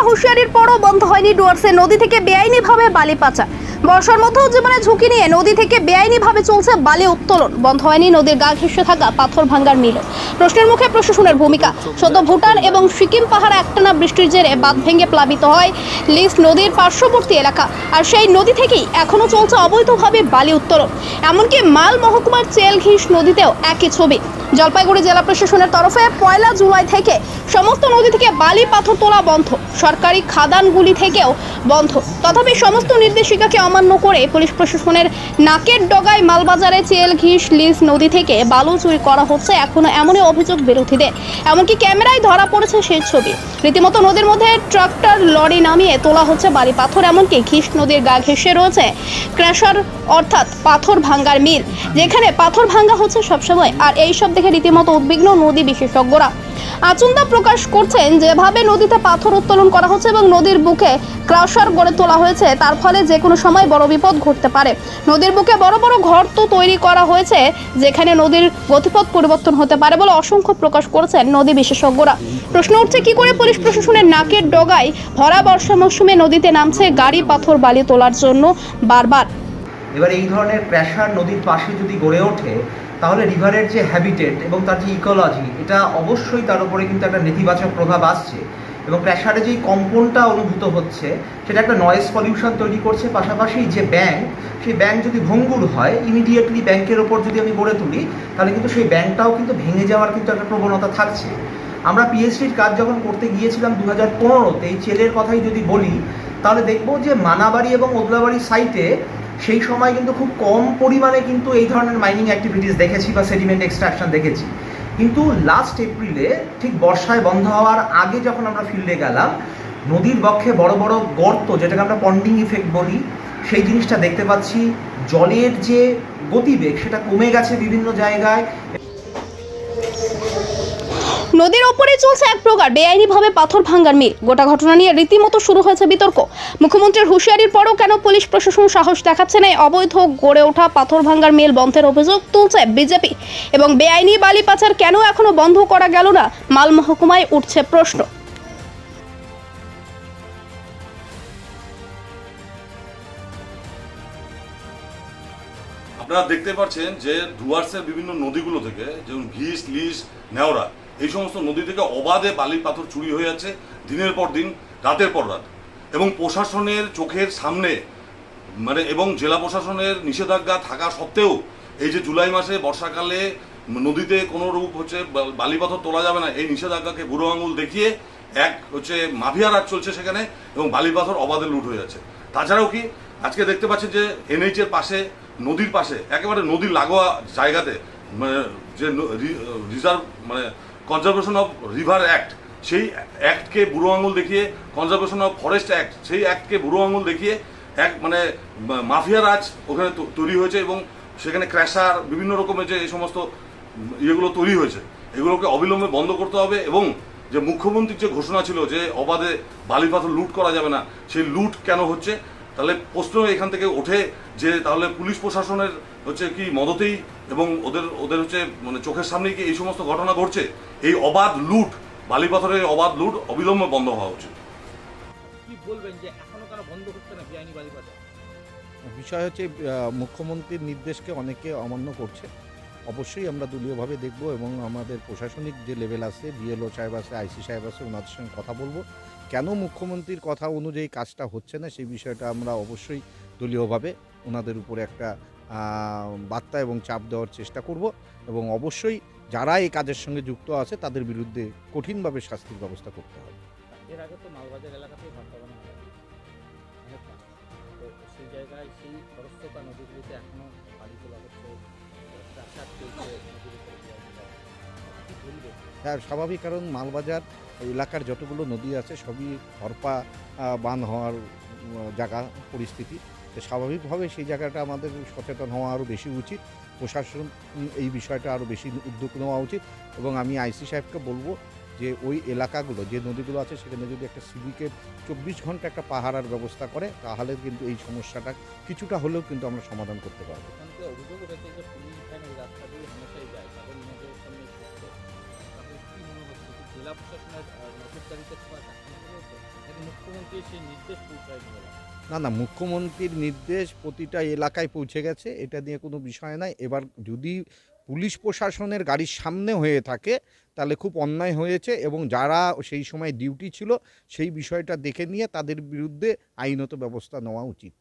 হুঁশিয়ারির পরও বন্ধ হয়নি ডুয়ার্সে নদী থেকে বেআইনিভাবে বালি পাচার। বর্ষার মধ্যেও জীবনের ঝুঁকি নিয়ে নদী থেকে বেআইনিভাবে চলছে বালি উত্তোলন। বন্ধ হয়নি নদীর গা ঘেঁষে থাকা পাথর ভাঙ্গার মিল। প্রশ্নের মুখে প্রশাসনের ভূমিকা। সদ্য ভুটান এবং সিকিম পাহাড়ে একটানা বৃষ্টির জেরে বাঁধ ভেঙে প্লাবিত হয় লিস নদীর পার্শ্ববর্তী এলাকা। আর সেই নদী থেকেই এখনো চলছে অবৈধভাবে বালি উত্তোলন। এমনকি মাল মহকুমার চেলঘিস নদীতেও একই ছবি। জলপাইগুড়ি জেলা প্রশাসনের তরফে 1 জুলাই থেকে সমস্ত নদী থেকে বালি পাথর তোলা বন্ধ। সরকারি খাদানগুলি থেকেও বন্ধ। তথাপি সমস্ত নির্দেশিকাকে অমান্য করে পুলিশ প্রশাসনের নাকের ডগায় মালবাজারে চেলঘিস লিস নদী থেকে বালু চুরি করা হচ্ছে এখনো এমনই অভিযোগ বিরোধীদের। এমনকি ক্যামেরায় ধরা পড়েছে সেই ছবি। রীতিমতো নদীর মধ্যে ট্রাক্টর লরি নামিয়ে তোলা হচ্ছে বালি পাথর। এমনকি ঘিস নদীর গা ঘেঁষে রয়েছে ক্র্যাশার অর্থাৎ পাথর ভাঙ্গার মিল, যেখানে পাথর ভাঙ্গা হচ্ছে সবসময়। আর এইসব দেখে রীতিমতো উদ্বিগ্ন নদী বিশেষজ্ঞরা আচমকা প্রকাশ করছেন যেভাবে নদীতে পাথর উত্তোলন করা হচ্ছে এবং নদীর বুকে ক্রাশার গড়ে তোলা হয়েছে, তার ফলে যে কোনো সময় বড় বিপদ ঘটতে পারে। নদীর বুকে বড় বড় গর্ত তৈরি করা হয়েছে, যেখানে নদীর গতিপথ পরিবর্তন হতে পারে বলে অসংখ্য প্রকাশ করেছেন নদী বিশেষজ্ঞরা। প্রশ্ন উঠছে, কি করে পুলিশ প্রশাসনের নাকের ডগায় ভরা বর্ষা মৌসুমে নদীতে নামছে গাড়ি পাথর বালি তোলার জন্য বারবার। এবার এই ধরনের ক্র্যাশার নদীর পাশে যদি গড়ে ওঠে, তাহলে রিভারের যে হ্যাবিটেট এবং তার যে ইকোলজি, এটা অবশ্যই তার উপরে কিন্তু একটা নেতিবাচক প্রভাব আসছে। এবং ক্র্যাশারে যেই কম্পনটা অনুভূত হচ্ছে, সেটা একটা নয়েজ পলিউশন তৈরি করছে। পাশাপাশি যে ব্যাংক, সেই ব্যাংক যদি ভঙ্গুর হয়, ইমিডিয়েটলি ব্যাংকের ওপর যদি আমি গড়ে তুলি, তাহলে কিন্তু সেই ব্যাংকটাও কিন্তু ভেঙে যাওয়ার কিন্তু একটা প্রবণতা থাকছে। আমরা পিএইচডির কাজ যখন করতে গিয়েছিলাম 2015-তে, এই চেলের কথাই যদি বলি, তাহলে দেখব যে মানাবাড়ি এবং ওদলাবাড়ি সাইটে সেই সময় কিন্তু খুব কম পরিমাণে কিন্তু এই ধরনের মাইনিং অ্যাক্টিভিটিস দেখেছি বা সেডিমেন্ট এক্সট্রাকশন দেখেছি। কিন্তু লাস্ট এপ্রিলে ঠিক বর্ষায় বন্ধ হওয়ার আগে যখন আমরা ফিল্ডে গেলাম, নদীর বক্ষে বড় বড় গর্ত, যেটাকে আমরা পন্ডিং ইফেক্ট বলি, সেই জিনিসটা দেখতে পাচ্ছি। জলের যে গতিবেগ সেটা কমে গেছে বিভিন্ন জায়গায়। নদীর ওপরে চলছে এক প্রকার বেআইনিভাবে পাথর ভাঙ্গার মিল। গোটা ঘটনা নিয়ে রীতিমতো শুরু হয়েছে বিতর্ক। মুখ্যমন্ত্রীর হুঁশিয়ারির পরও কেন পুলিশ প্রশাসন সাহস দেখাচ্ছে না অবৈধ গড়ে ওঠা পাথর ভাঙ্গার মিল বন্ধের অভিযোগ তুলছে বিজেপি। এবং বেআইনি বালি পাচার কেন এখনো বন্ধ করা গেল না, মাল মহকুমায় উঠছে প্রশ্ন। আপনারা দেখতে পাচ্ছেন যে ডুয়ার্সের বিভিন্ন নদীগুলো থেকে, যেমন ঘিস, লিস, নেওড়া, এই সমস্ত নদী থেকে অবাধে বালি পাথর চুরি হয়ে যাচ্ছে দিনের পর দিন, রাতের পর রাত। এবং প্রশাসনের চোখের সামনে এবং জেলা প্রশাসনের নিষেধাজ্ঞা থাকা সত্ত্বেও এই যে জুলাই মাসে বর্ষাকালে নদীতে কোনো রূপ বালি পাথর তোলা যাবে না, এই নিষেধাজ্ঞাকে বুড়ো আঙুল দেখিয়ে মাফিয়া রাজ চলছে সেখানে, এবং বালি পাথর অবাধে লুট হয়ে যাচ্ছে। তাছাড়াও কি আজকে দেখতে পাচ্ছেন যে এনএইচের পাশে, নদীর পাশে, একেবারে নদীর লাগোয়া জায়গাতে যে reserve conservation of river act, সেই অ্যাক্টকে বুড়ো আঙুল দেখিয়ে, কনজারভেশন অফ ফরেস্ট অ্যাক্ট, সেই অ্যাক্টকে বুড়ো আঙুল দেখিয়ে মাফিয়া রাজ ওখানে তৈরি হয়েছে। এবং সেখানে ক্র্যাশার, বিভিন্ন রকমের যে এই সমস্ত ইয়েগুলো তৈরি হয়েছে, এগুলোকে অবিলম্বে বন্ধ করতে হবে। এবং যে মুখ্যমন্ত্রীর যে ঘোষণা ছিল যে অবাধে বালি পাথর লুট করা যাবে না, সেই লুট কেন হচ্ছে? তাহলে প্রশ্ন এখান থেকে ওঠে যে তাহলে পুলিশ প্রশাসনের কি মদতেই এবং ওদের চোখের সামনেই কি এই সমস্ত ঘটনা ঘটছে? এই অবাধ লুট, বালি পাথরের অবাধ লুট অবিলম্বে বন্ধ হওয়া উচিত। কি বলবেন যে এখনো কেন বন্ধ হচ্ছে না বেআইনি বালি পাচার? বিষয় হচ্ছে মুখ্যমন্ত্রীর নির্দেশকে অনেকে অমান্য করছে। অবশ্যই আমরা দলীয়ভাবে দেখব এবং আমাদের প্রশাসনিক যে লেভেল আছে, বিএলও সাহেব আছে, আইসি সাহেব আছে, ওনাদের সঙ্গে কথা বলবো কেন মুখ্যমন্ত্রীর কথা অনুযায়ী কাজটা হচ্ছে না। সেই বিষয়টা আমরা অবশ্যই দলীয়ভাবে ওনাদের উপরে একটা বার্তা এবং চাপ দেওয়ার চেষ্টা করব। এবং অবশ্যই যারা এই কাজের সঙ্গে যুক্ত আছে তাদের বিরুদ্ধে কঠিনভাবে শাস্তির ব্যবস্থা করতে হবে। এর আগে তো মালবাজার এলাকাতেই ভাবতে পারেন, তো সেই জায়গায় সেই খরস্রোতা নদীগুলিতে এখনো বালি তোলা হচ্ছে, হ্যাঁ, স্বাভাবিক, কারণ মালবাজার এলাকার যতগুলো নদী আছে সবই হরপা বান হওয়ার জায়গা পরিস্থিতি। তো স্বাভাবিকভাবে সেই জায়গাটা আমাদের সচেতন হওয়া আরও বেশি উচিত। প্রশাসন এই বিষয়টা আরও বেশি উদ্যোগ নেওয়া উচিত। এবং আমি আইসি সাহেবকে বলবো যে ওই এলাকাগুলো, যে নদীগুলো আছে, সেখানে যদি একটা সিভিকের 24 ঘন্টা একটা পাহারার ব্যবস্থা করে, তাহলে কিন্তু এই সমস্যাটা কিছুটা হলেও কিন্তু আমরা সমাধান করতে পারবো। অভিযোগ উঠেছে যে পুলিশ রাস্তা দিয়ে হামেশাই যায়, তাদের নিজেদের সামনে জেলা প্রশাসনের নজরদারিতে থাকা দেখানো হয়েছে, নাকি মুখ্যমন্ত্রী সেই নির্দেশ পৌঁছায়নি বলা? না, মুখ্যমন্ত্রীর নির্দেশ প্রতিটা এলাকায় পৌঁছে গেছে, এটা নিয়ে কোনো বিষয় নাই। এবার যদি পুলিশ প্রশাসনের গাড়ির সামনে হয়ে থাকে তাহলে খুব অন্যায় হয়েছে, এবং যারা সেই সময় ডিউটি ছিল সেই বিষয়টা দেখে নিয়ে তাদের বিরুদ্ধে আইনত ব্যবস্থা নেওয়া উচিত।